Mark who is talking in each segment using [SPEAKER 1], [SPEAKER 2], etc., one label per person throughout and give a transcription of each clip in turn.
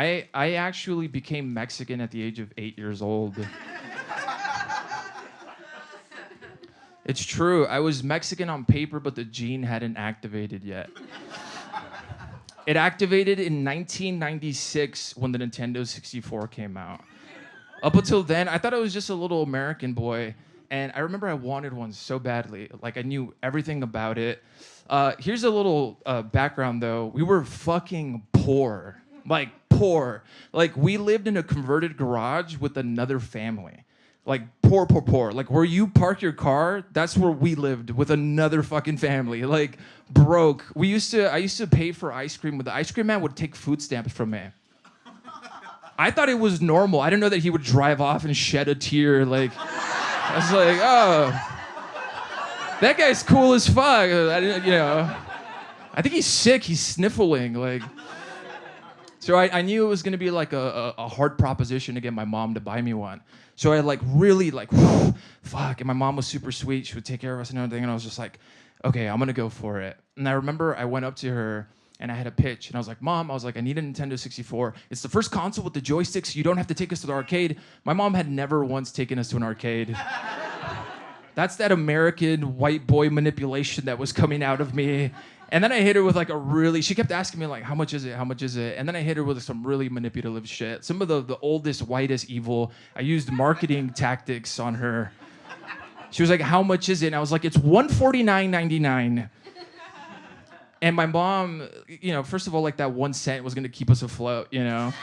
[SPEAKER 1] I actually became Mexican at the age of 8 years old. It's true. I was Mexican on paper, but the gene hadn't activated yet. It activated in 1996 when the Nintendo 64 came out. Up until then, I thought I was just a little American boy, and I remember I wanted one so badly. Like, I knew everything about it. Here's a little background, though. We were fucking poor. Like, poor. Like, we lived in a converted garage with another family. Like, poor, poor, poor. Like, where you park your car, that's where we lived with another fucking family. Like, broke. I used to pay for ice cream, but the ice cream man would take food stamps from me. I thought it was normal. I didn't know that he would drive off and shed a tear. Like, I was like, oh, that guy's cool as fuck. I think he's sick. He's sniffling. Like, so I knew it was gonna be like a hard proposition to get my mom to buy me one. So I really fuck. And my mom was super sweet. She would take care of us and everything. And I was just like, okay, I'm gonna go for it. And I remember I went up to her and I had a pitch. And I was like, Mom, I need a Nintendo 64. It's the first console with the joysticks. So you don't have to take us to the arcade. My mom had never once taken us to an arcade. That's that American white boy manipulation that was coming out of me. And then I hit her with she kept asking me like, how much is it? How much is it? And then I hit her with some really manipulative shit. Some of the oldest, whitest evil. I used marketing tactics on her. She was like, how much is it? And I was like, it's $149.99. And my mom, first of all, like that 1 cent was gonna keep us afloat, And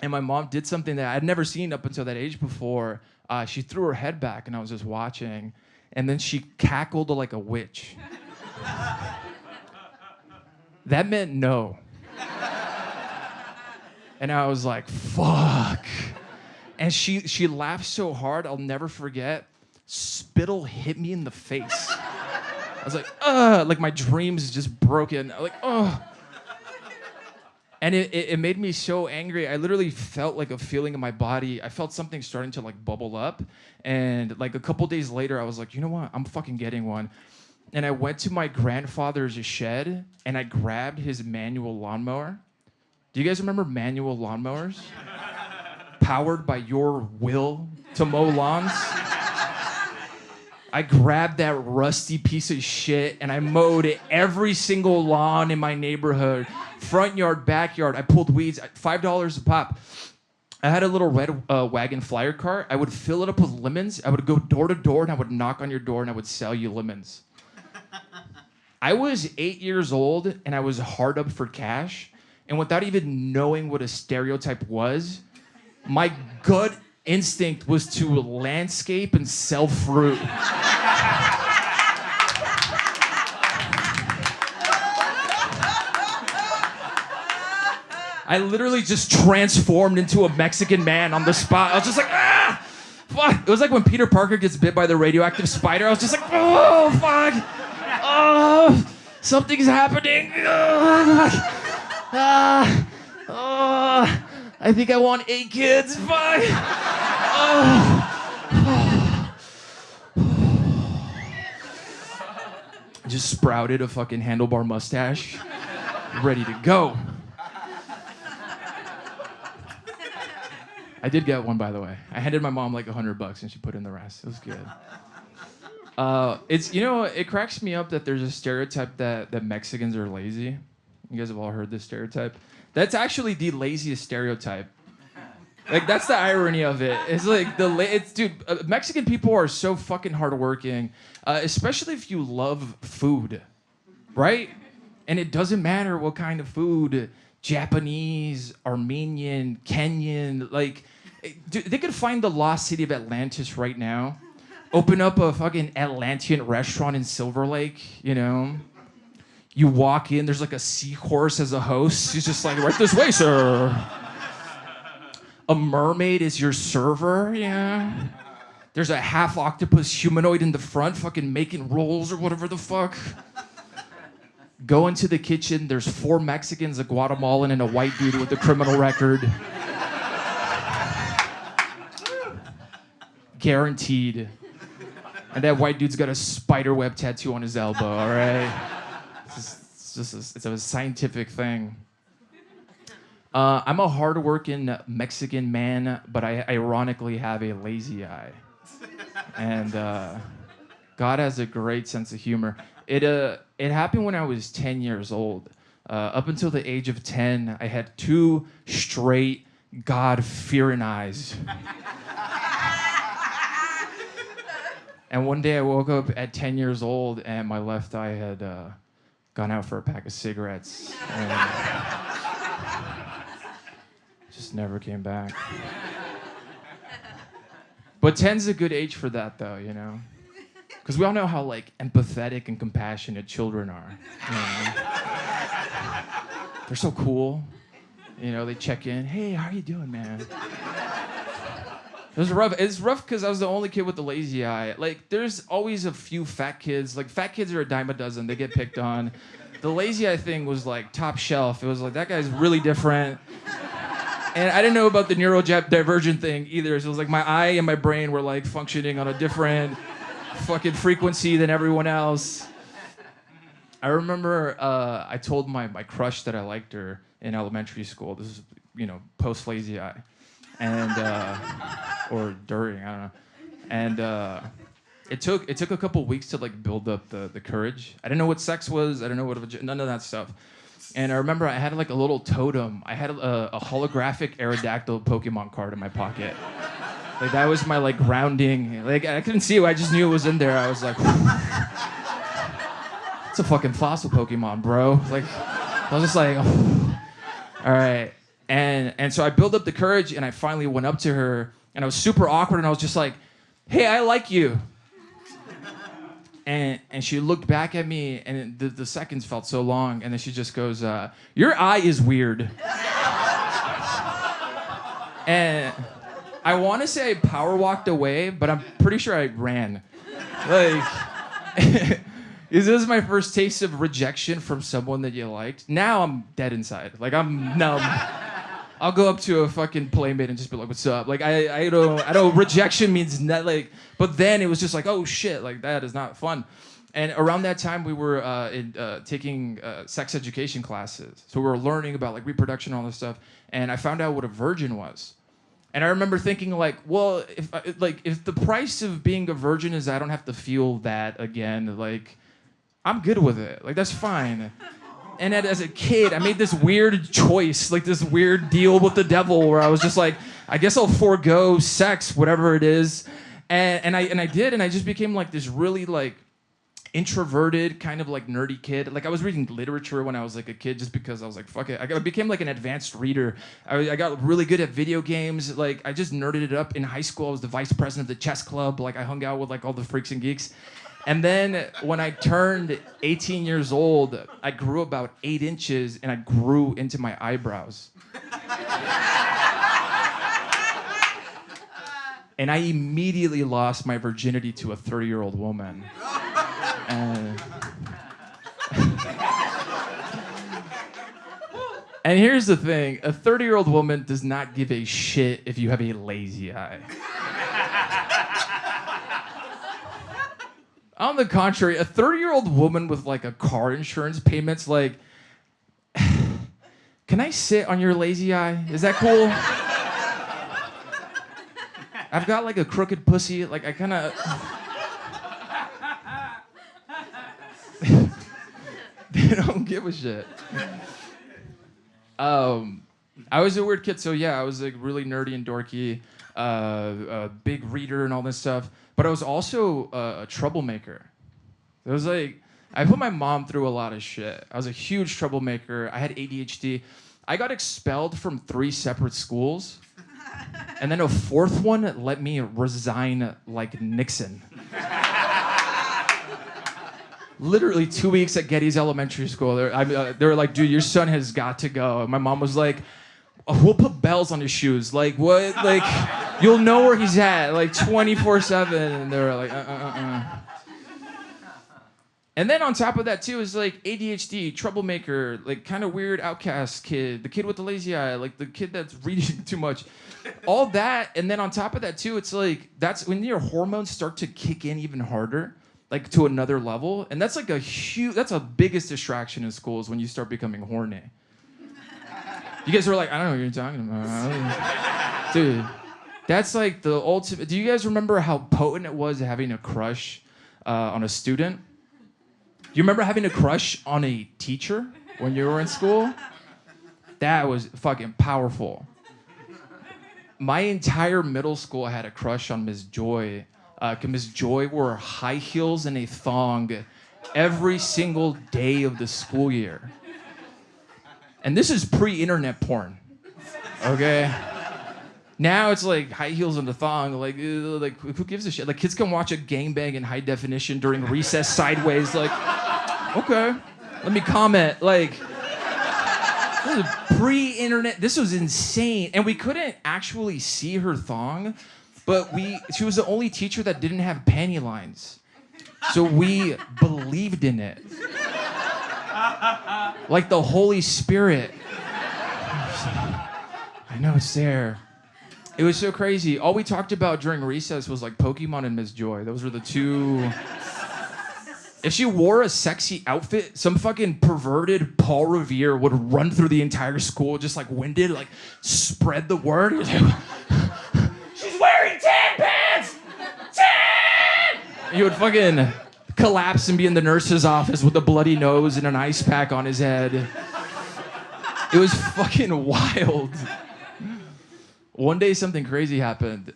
[SPEAKER 1] my mom did something that I'd never seen up until that age before. She threw her head back and I was just watching. And then she cackled like a witch. That meant no. And I was like, fuck. And she laughed so hard, I'll never forget. Spittle hit me in the face. I was like, like my dreams just broken. Like, And it made me so angry. I literally felt like a feeling in my body. I felt something starting to like bubble up. And like a couple days later, I was like, you know what? I'm fucking getting one. And I went to my grandfather's shed and I grabbed his manual lawnmower. Do you guys remember manual lawnmowers? Powered by your will to mow lawns? I grabbed that rusty piece of shit and I mowed every single lawn in my neighborhood. Front yard, backyard. I pulled weeds, $5 a pop. I had a little red wagon flyer cart. I would fill it up with lemons. I would go door to door and I would knock on your door and I would sell you lemons. I was 8 years old and I was hard up for cash. And without even knowing what a stereotype was, my gut instinct was to landscape and sell fruit. I literally just transformed into a Mexican man on the spot. I was just like, ah! Fuck. It was like when Peter Parker gets bit by the radioactive spider. I was just like, oh, fuck. Oh, something's happening. I think I want 8 kids. Fuck. Just sprouted a fucking handlebar mustache. Ready to go. I did get one, by the way. I handed my mom like $100 and she put in the rest. It was good. It cracks me up that there's a stereotype that Mexicans are lazy. You guys have all heard this stereotype. That's actually the laziest stereotype. Like, that's the irony of it. It's like Mexican people are so fucking hardworking, especially if you love food, right? And it doesn't matter what kind of food, Japanese, Armenian, Kenyan, like, they could find the lost city of Atlantis right now, open up a fucking Atlantean restaurant in Silver Lake, You walk in, there's like a seahorse as a host. He's just like, right this way, sir. A mermaid is your server, yeah. There's a half octopus humanoid in the front fucking making rolls or whatever the fuck. Go into the kitchen, there's 4 Mexicans, a Guatemalan, and a white dude with a criminal record. Guaranteed. And that white dude's got a spider web tattoo on his elbow, all right? It's a scientific thing. I'm a hardworking Mexican man, but I ironically have a lazy eye. And God has a great sense of humor. It happened when I was 10 years old. Up until the age of 10, I had two straight God-fearing eyes. And one day I woke up at 10 years old and my left eye had gone out for a pack of cigarettes. And just never came back. But 10's a good age for that, though, you know? Because we all know how, like, empathetic and compassionate children are. You know? They're so cool. You know, they check in. Hey, how you doing, man? It was rough. It's rough because I was the only kid with the lazy eye. Like, there's always a few fat kids. Like, fat kids are a dime a dozen. They get picked on. The lazy eye thing was, like, top shelf. It was like, that guy's really different. And I didn't know about the neurodivergent thing either. So it was like my eye and my brain were, like, functioning on a different fucking frequency than everyone else. I remember I told my crush that I liked her in elementary school. This is, you know, post lazy eye. And or during, I don't know. And it took a couple weeks to like build up the courage. I didn't know what sex was. I didn't know what none of that stuff. And I remember I had like a little totem. I had a holographic Aerodactyl Pokemon card in my pocket. Like that was my like grounding. Like I couldn't see it. I just knew it was in there. I was like, it's a fucking fossil Pokemon, bro. Like I was just like, oh. All right. And so I built up the courage and I finally went up to her and I was super awkward and I was just like, hey, I like you. And she looked back at me and the seconds felt so long and then she just goes, your eye is weird. And I want to say I power walked away, but I'm pretty sure I ran. Like, this is my first taste of rejection from someone that you liked. Now I'm dead inside. Like I'm numb. I'll go up to a fucking playmate and just be like, "What's up?" Like I don't. Rejection means not like. But then it was just like, "Oh shit!" Like that is not fun. And around that time, we were taking sex education classes, so we were learning about like reproduction and all this stuff. And I found out what a virgin was. And I remember thinking like, well, if the price of being a virgin is I don't have to feel that again, like I'm good with it. Like that's fine. And as a kid, I made this weird choice, like this weird deal with the devil where I was just like, I guess I'll forego sex, whatever it is. And I did, and I just became like this really like introverted, kind of like nerdy kid. Like I was reading literature when I was like a kid just because I was like, fuck it. I became like an advanced reader. I got really good at video games. Like I just nerded it up in high school. I was the vice president of the chess club. Like I hung out with like all the freaks and geeks. And then when I turned 18 years old, I grew about 8 inches and I grew into my eyebrows. And I immediately lost my virginity to a 30-year-old woman. And here's the thing, a 30-year-old woman does not give a shit if you have a lazy eye. On the contrary, a 30-year-old woman with like a car insurance payment's like, can I sit on your lazy eye? Is that cool? I've got like a crooked pussy, like I kind of... They don't give a shit. I was a weird kid, so yeah, I was like really nerdy and dorky, a big reader and all this stuff. But I was also a troublemaker. It was like, I put my mom through a lot of shit. I was a huge troublemaker. I had ADHD. I got expelled from 3 separate schools. And then a 4th one let me resign like Nixon. Literally 2 weeks at Getty's Elementary School. They were like, dude, your son has got to go. And my mom was like, oh, we'll put bells on his shoes. Like, what? Like, you'll know where he's at, like 24/7. And they were like, And then on top of that too is like ADHD, troublemaker, like kind of weird outcast kid, the kid with the lazy eye, like the kid that's reading too much. All that, and then on top of that too, it's like that's when your hormones start to kick in even harder, like to another level. And that's like that's a biggest distraction in school is when you start becoming horny. You guys were like, I don't know what you're talking about. Dude, that's like the ultimate. Do you guys remember how potent it was having a crush on a student? Do you remember having a crush on a teacher when you were in school? That was fucking powerful. My entire middle school had a crush on Miss Joy. Miss Joy wore high heels and a thong every single day of the school year. And this is pre-internet porn, okay? Now it's like high heels and a thong, like who gives a shit? Like kids can watch a gangbang in high definition during recess sideways, like, okay, let me comment, like, this is pre-internet, this was insane. And we couldn't actually see her thong, but she was the only teacher that didn't have panty lines. So we believed in it. Like the Holy Spirit. I know it's there. It was so crazy. All we talked about during recess was like Pokemon and Miss Joy. Those were the two. If she wore a sexy outfit, some fucking perverted Paul Revere would run through the entire school just like winded, like spread the word. She's wearing tan pants! Tan! He would fucking collapse and be in the nurse's office with a bloody nose and an ice pack on his head. It was fucking wild. One day something crazy happened.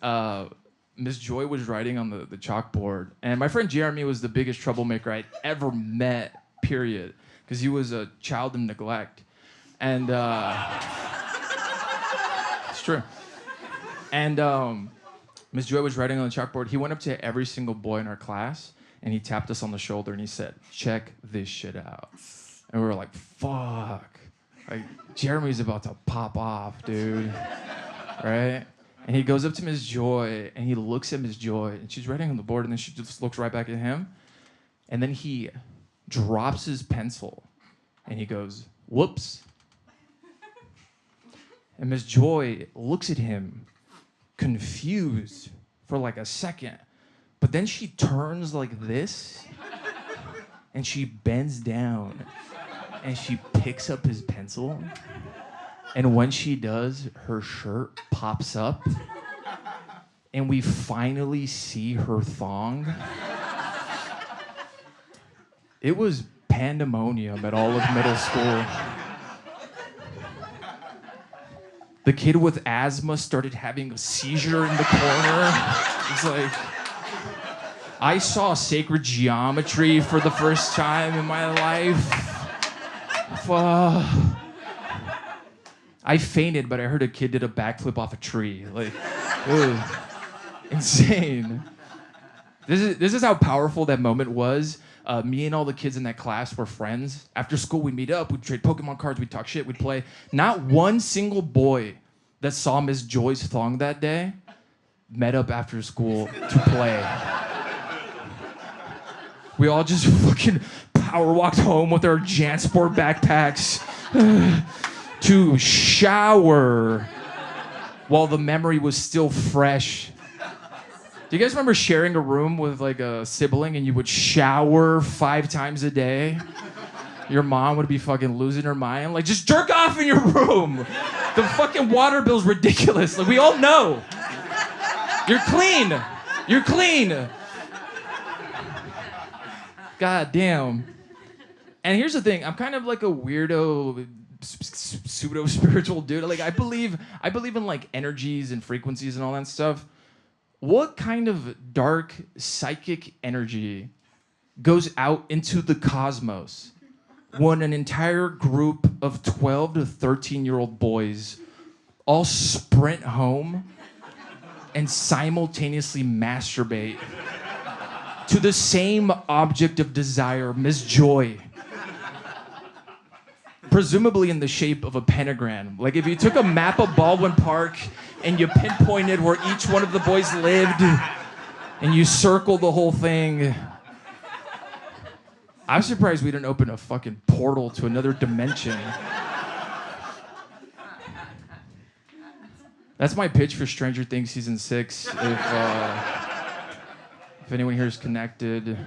[SPEAKER 1] Miss Joy was writing on the chalkboard, and my friend Jeremy was the biggest troublemaker I'd ever met, period, because he was a child of neglect. And it's true. And Miss Joy was writing on the chalkboard. He went up to every single boy in our class, and he tapped us on the shoulder, and he said, "Check this shit out." And we were like, fuck. Like, Jeremy's about to pop off, dude. Right? And he goes up to Miss Joy, and he looks at Miss Joy, and she's writing on the board, and then she just looks right back at him. And then he drops his pencil, and he goes, "Whoops." And Miss Joy looks at him, confused for like a second. But then she turns like this, and she bends down, and she picks up his pencil. And when she does, her shirt pops up, and we finally see her thong. It was pandemonium at all of middle school. The kid with asthma started having a seizure in the corner. It's like, I saw sacred geometry for the first time in my life. I fainted, but I heard a kid did a backflip off a tree. Like, it was insane. This is how powerful that moment was. Me and all the kids in that class were friends. After school, we'd meet up, we'd trade Pokemon cards, we'd talk shit, we'd play. Not one single boy that saw Miss Joy's thong that day met up after school to play. We all just fucking power walked home with our Jansport backpacks to shower while the memory was still fresh. Do you guys remember sharing a room with like a sibling and you would shower 5 times a day? Your mom would be fucking losing her mind. Like, just jerk off in your room. The fucking water bill's ridiculous. Like, we all know. You're clean. You're clean. God damn. And here's the thing. I'm kind of like a weirdo, pseudo-spiritual dude. Like, I believe in like energies and frequencies and all that stuff. What kind of dark psychic energy goes out into the cosmos when an entire group of 12 to 13-year-old boys all sprint home and simultaneously masturbate to the same object of desire, Miss Joy? Presumably in the shape of a pentagram. Like, if you took a map of Baldwin Park and you pinpointed where each one of the boys lived and you circled the whole thing. I'm surprised we didn't open a fucking portal to another dimension. That's my pitch for Stranger Things season 6. If anyone here is connected.